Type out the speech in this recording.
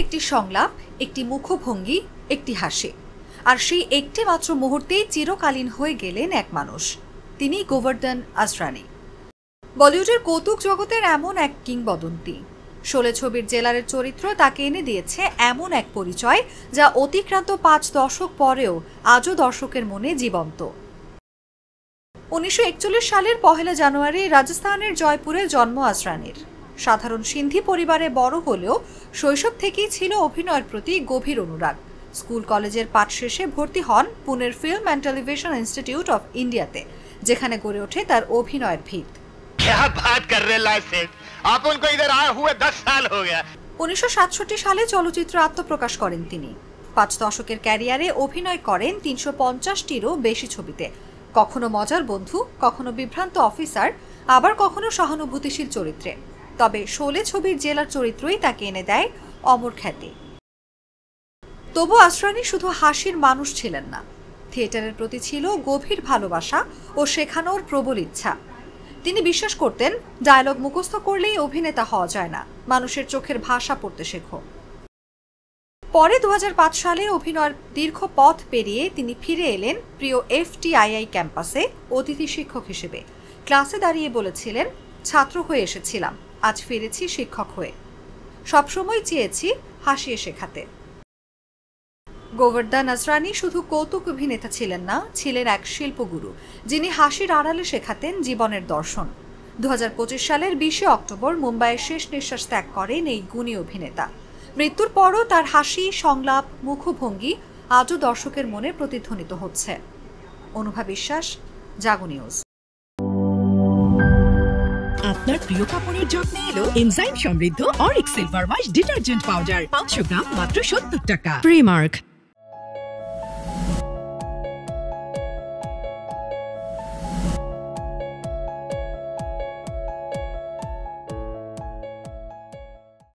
একটি সংলাপ, একটি মুখভঙ্গি, একটি হাসি, আর সেই একটি মাত্র মুহূর্তেই চিরকালীন হয়ে গেলেন এক মানুষ। তিনি গোবর্ধন আসরানী, বলিউডের কৌতুক জগতের এমন এক কিংবদন্তি। শোলে ছবির জেলারের চরিত্র তাকে এনে দিয়েছে এমন এক পরিচয় যা অতিক্রান্ত 5 দশক পরেও আজও দর্শকের মনে জীবন্ত। 1941 সালের 1 জানুয়ারি রাজস্থানের জয়পুরে জন্ম আসরানীর। সাধারণ সিন্ধি পরিবারে বড় হলেও শৈশব থেকেই ছিল অভিনয়ের প্রতি গভীর অনুরাগ। স্কুল কলেজের পাঠ শেষে ভর্তি হন পুনের film and television institute of ইন্ডিয়াতে, যেখানে গড়ে ওঠে তার অভিনয়ের ভিত। 1967 সালে চলচ্চিত্র আত্মপ্রকাশ করেন তিনি। 5 দশকের ক্যারিয়ারে অভিনয় করেন 350টিরও বেশি ছবিতে, কখনো মজার বন্ধু, কখনো বিভ্রান্ত অফিসার, আবার কখনো সহানুভূতিশীল চরিত্রে। তবে শোলে ছবির জেলার চরিত্রই তাকে এনে দেয় অমর খ্যাতি। তবু আসরানী শুধু হাসির মানুষ ছিলেন না, থিয়েটারের প্রতি ছিল গভীর ভালোবাসা ও শেখানোর প্রবল ইচ্ছা। তিনি বিশ্বাস করতেন, ডায়লগ মুখস্থ করলেই অভিনেতা হওয়া যায় না, মানুষের চোখের ভাষা পড়তে শেখো। পরে 2005 সালে অভিনয়ের দীর্ঘ পথ পেরিয়ে তিনি ফিরে এলেন প্রিয় FTII ক্যাম্পাসে অতিথি শিক্ষক হিসেবে। ক্লাসে দাঁড়িয়ে বলেছিলেন, ছাত্র হয়ে এসেছিলাম, আজ ফিরেছি শিক্ষক হয়ে। সবসময় চেয়েছি হাসিয়ে শেখাতে। গোবর্ধন আসরানী শুধু কৌতুক অভিনেতা ছিলেন না, ছিলেন এক শিল্পগুরু, যিনি হাসির আড়ালে শেখাতেন জীবনের দর্শন। 2025 সালের 20 অক্টোবর মুম্বাইয়ের শেষ নিঃশ্বাস ত্যাগ করেন এই গুণী অভিনেতা। মৃত্যুর পরও তার হাসি, সংলাপ, মুখভঙ্গি আজও দর্শকের মনে প্রতিধ্বনিত হচ্ছে। অনুভা বিশ্বাস, জাগো নিউজ। আপনার প্রিয় কাপড়ের যত্নে এলো এনজাইম সমৃদ্ধ Arik silver wash detergent powder, 500 গ্রাম মাত্র 70 টাকা। প্রিমার্ক।